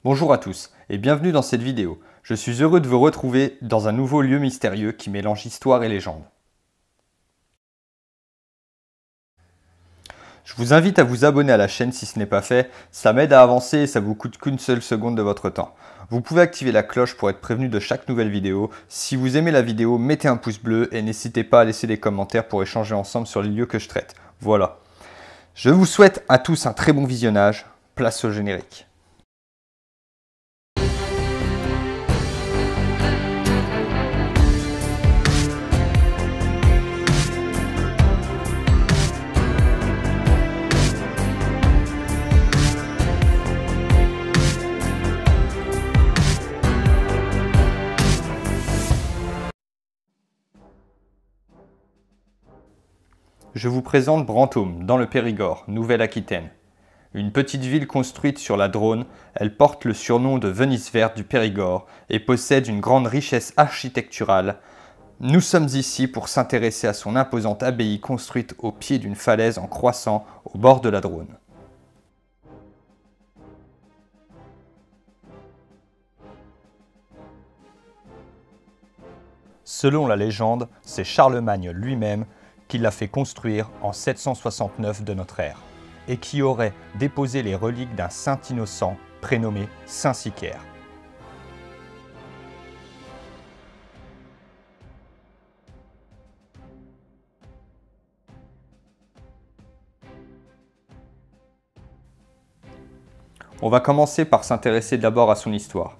Bonjour à tous et bienvenue dans cette vidéo. Je suis heureux de vous retrouver dans un nouveau lieu mystérieux qui mélange histoire et légende. Je vous invite à vous abonner à la chaîne si ce n'est pas fait, ça m'aide à avancer et ça vous coûte qu'une seule seconde de votre temps. Vous pouvez activer la cloche pour être prévenu de chaque nouvelle vidéo. Si vous aimez la vidéo, mettez un pouce bleu et n'hésitez pas à laisser des commentaires pour échanger ensemble sur les lieux que je traite. Voilà. Je vous souhaite à tous un très bon visionnage. Place au générique. Je vous présente Brantôme, dans le Périgord, Nouvelle-Aquitaine. Une petite ville construite sur la Dronne, elle porte le surnom de Venise verte du Périgord et possède une grande richesse architecturale. Nous sommes ici pour s'intéresser à son imposante abbaye construite au pied d'une falaise en croissant au bord de la Dronne. Selon la légende, c'est Charlemagne lui-même qui l'a fait construire en 769 de notre ère, et qui aurait déposé les reliques d'un saint innocent prénommé Saint Sicaire. On va commencer par s'intéresser d'abord à son histoire.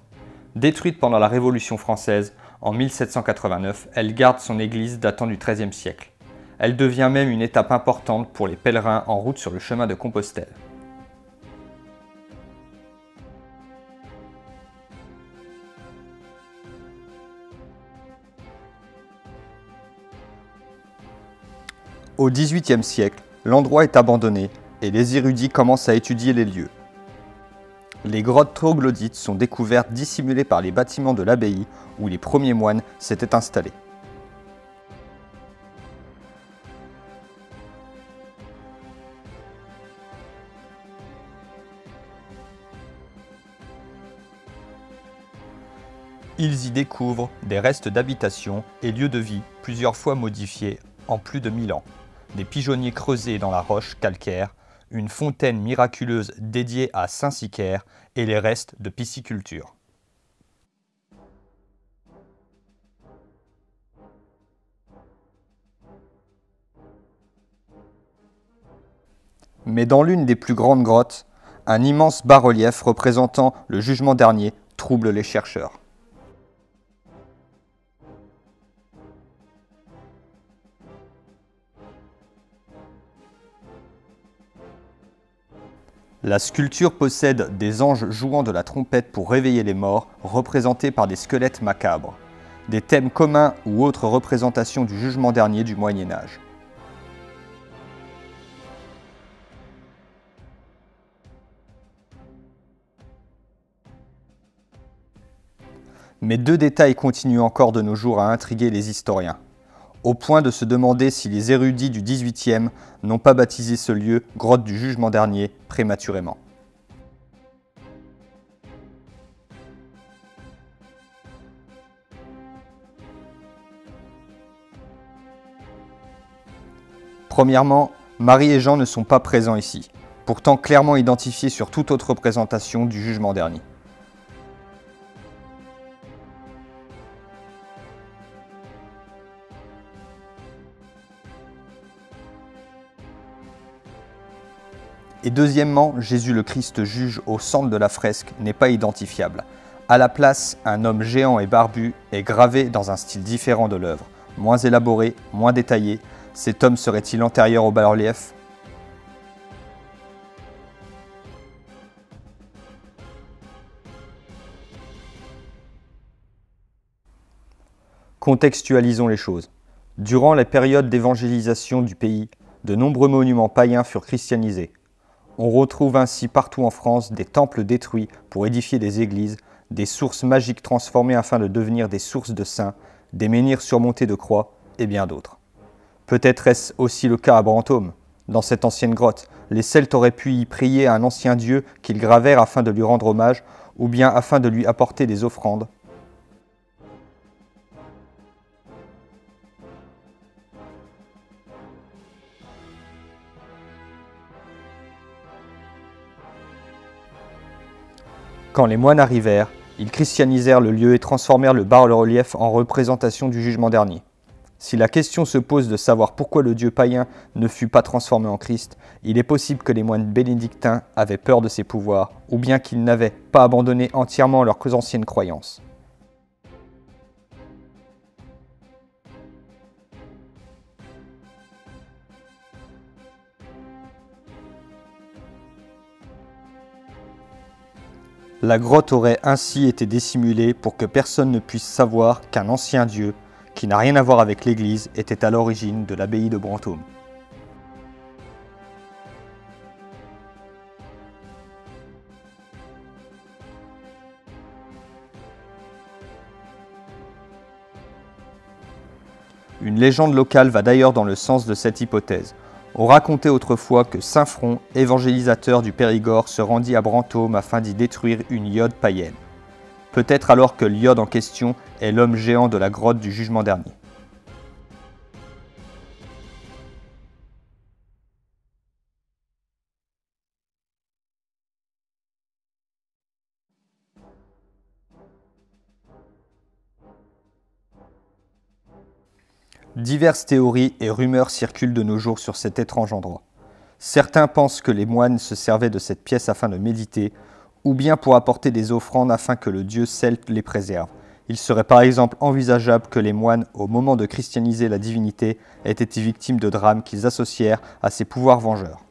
Détruite pendant la Révolution française, en 1789, elle garde son église datant du XIIIe siècle. Elle devient même une étape importante pour les pèlerins en route sur le chemin de Compostelle. Au XVIIIe siècle, l'endroit est abandonné et les érudits commencent à étudier les lieux. Les grottes troglodytes sont découvertes dissimulées par les bâtiments de l'abbaye où les premiers moines s'étaient installés. Ils y découvrent des restes d'habitation et lieux de vie plusieurs fois modifiés en plus de 1000 ans, des pigeonniers creusés dans la roche calcaire, une fontaine miraculeuse dédiée à Saint Sicaire et les restes de pisciculture. Mais dans l'une des plus grandes grottes, un immense bas-relief représentant le jugement dernier trouble les chercheurs. La sculpture possède des anges jouant de la trompette pour réveiller les morts, représentés par des squelettes macabres, des thèmes communs ou autres représentations du jugement dernier du Moyen-Âge. Mais deux détails continuent encore de nos jours à intriguer les historiens, au point de se demander si les érudits du XVIIIe n'ont pas baptisé ce lieu grotte du jugement dernier prématurément. Premièrement, Marie et Jean ne sont pas présents ici, pourtant clairement identifiés sur toute autre représentation du jugement dernier. Et deuxièmement, Jésus le Christ juge au centre de la fresque n'est pas identifiable. À la place, un homme géant et barbu est gravé dans un style différent de l'œuvre, moins élaboré, moins détaillé. Cet homme serait-il antérieur au bas-relief ? Contextualisons les choses. Durant la période d'évangélisation du pays, de nombreux monuments païens furent christianisés. On retrouve ainsi partout en France des temples détruits pour édifier des églises, des sources magiques transformées afin de devenir des sources de saints, des menhirs surmontés de croix et bien d'autres. Peut-être est-ce aussi le cas à Brantôme. Dans cette ancienne grotte, les Celtes auraient pu y prier à un ancien dieu qu'ils gravèrent afin de lui rendre hommage, ou bien afin de lui apporter des offrandes. Quand les moines arrivèrent, ils christianisèrent le lieu et transformèrent le bas-relief en représentation du jugement dernier. Si la question se pose de savoir pourquoi le dieu païen ne fut pas transformé en Christ, il est possible que les moines bénédictins avaient peur de ses pouvoirs, ou bien qu'ils n'avaient pas abandonné entièrement leurs anciennes croyances. La grotte aurait ainsi été dissimulée pour que personne ne puisse savoir qu'un ancien dieu, qui n'a rien à voir avec l'Église, était à l'origine de l'abbaye de Brantôme. Une légende locale va d'ailleurs dans le sens de cette hypothèse. On racontait autrefois que Saint Front, évangélisateur du Périgord, se rendit à Brantôme afin d'y détruire une iode païenne. Peut-être alors que l'iode en question est l'homme géant de la grotte du jugement dernier. Diverses théories et rumeurs circulent de nos jours sur cet étrange endroit. Certains pensent que les moines se servaient de cette pièce afin de méditer, ou bien pour apporter des offrandes afin que le dieu celte les préserve. Il serait par exemple envisageable que les moines, au moment de christianiser la divinité, aient été victimes de drames qu'ils associèrent à ses pouvoirs vengeurs.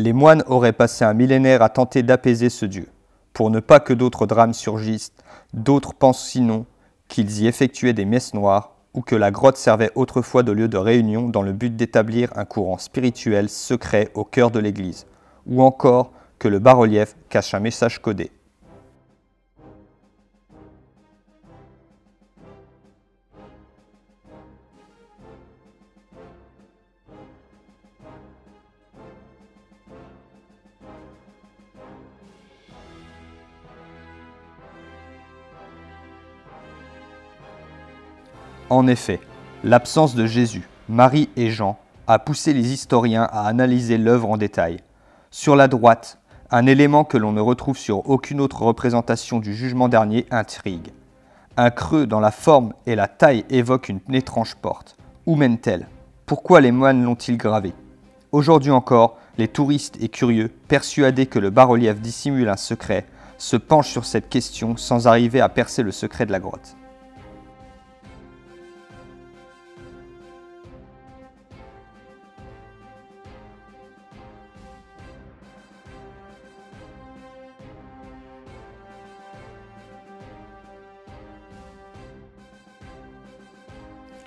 Les moines auraient passé un millénaire à tenter d'apaiser ce dieu. Pour ne pas que d'autres drames surgissent, d'autres pensent sinon qu'ils y effectuaient des messes noires ou que la grotte servait autrefois de lieu de réunion dans le but d'établir un courant spirituel secret au cœur de l'Église, ou encore que le bas-relief cache un message codé. En effet, l'absence de Jésus, Marie et Jean a poussé les historiens à analyser l'œuvre en détail. Sur la droite, un élément que l'on ne retrouve sur aucune autre représentation du jugement dernier intrigue. Un creux dans la forme et la taille évoque une étrange porte. Où mène-t-elle? Pourquoi les moines l'ont-ils gravée? Aujourd'hui encore, les touristes et curieux, persuadés que le bas-relief dissimule un secret, se penchent sur cette question sans arriver à percer le secret de la grotte.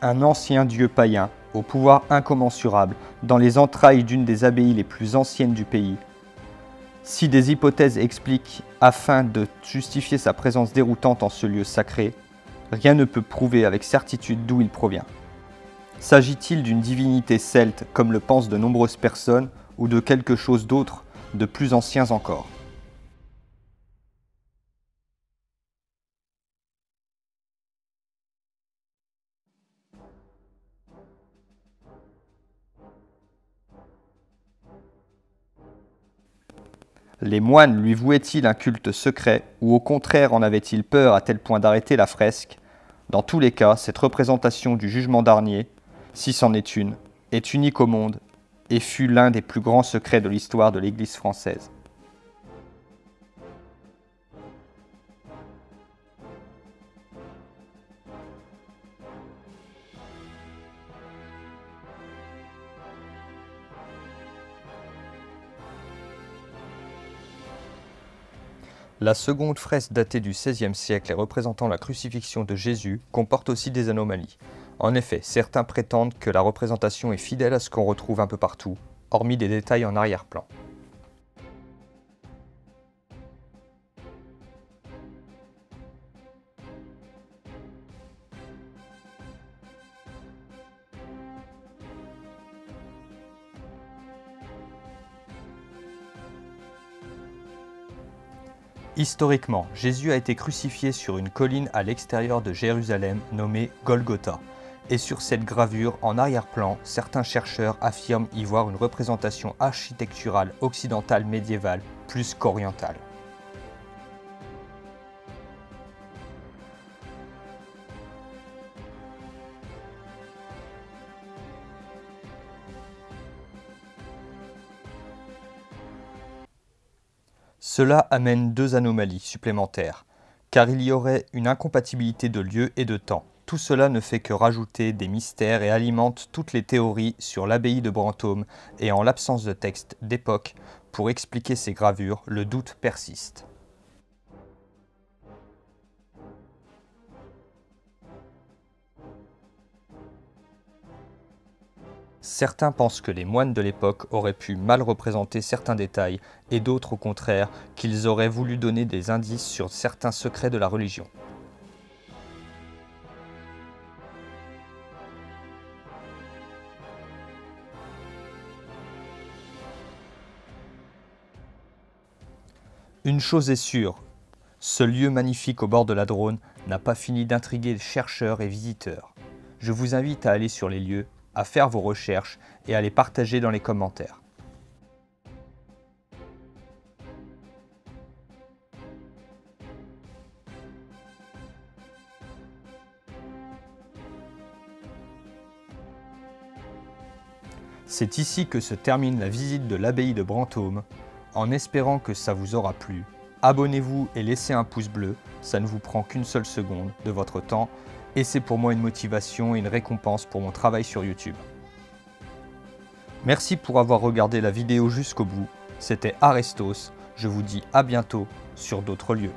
Un ancien dieu païen, au pouvoir incommensurable, dans les entrailles d'une des abbayes les plus anciennes du pays. Si des hypothèses expliquent, afin de justifier sa présence déroutante en ce lieu sacré, rien ne peut prouver avec certitude d'où il provient. S'agit-il d'une divinité celte, comme le pensent de nombreuses personnes, ou de quelque chose d'autre, de plus ancien encore ? Les moines lui vouaient-ils un culte secret, ou au contraire en avaient-ils peur à tel point d'arrêter la fresque? Dans tous les cas, cette représentation du jugement dernier, si c'en est une, est unique au monde, et fut l'un des plus grands secrets de l'histoire de l'Église française. La seconde fresque datée du XVIe siècle et représentant la crucifixion de Jésus comporte aussi des anomalies. En effet, certains prétendent que la représentation est fidèle à ce qu'on retrouve un peu partout, hormis des détails en arrière-plan. Historiquement, Jésus a été crucifié sur une colline à l'extérieur de Jérusalem nommée Golgotha. Et sur cette gravure, en arrière-plan, certains chercheurs affirment y voir une représentation architecturale occidentale médiévale plus qu'orientale. Cela amène deux anomalies supplémentaires, car il y aurait une incompatibilité de lieu et de temps. Tout cela ne fait que rajouter des mystères et alimente toutes les théories sur l'abbaye de Brantôme, et en l'absence de texte d'époque pour expliquer ces gravures, le doute persiste. Certains pensent que les moines de l'époque auraient pu mal représenter certains détails et d'autres au contraire qu'ils auraient voulu donner des indices sur certains secrets de la religion. Une chose est sûre, ce lieu magnifique au bord de la Dronne n'a pas fini d'intriguer les chercheurs et visiteurs. Je vous invite à aller sur les lieux, à faire vos recherches et à les partager dans les commentaires. C'est ici que se termine la visite de l'abbaye de Brantôme. En espérant que ça vous aura plu, abonnez-vous et laissez un pouce bleu, ça ne vous prend qu'une seule seconde de votre temps et c'est pour moi une motivation et une récompense pour mon travail sur YouTube. Merci pour avoir regardé la vidéo jusqu'au bout, c'était Arestos, je vous dis à bientôt sur d'autres lieux.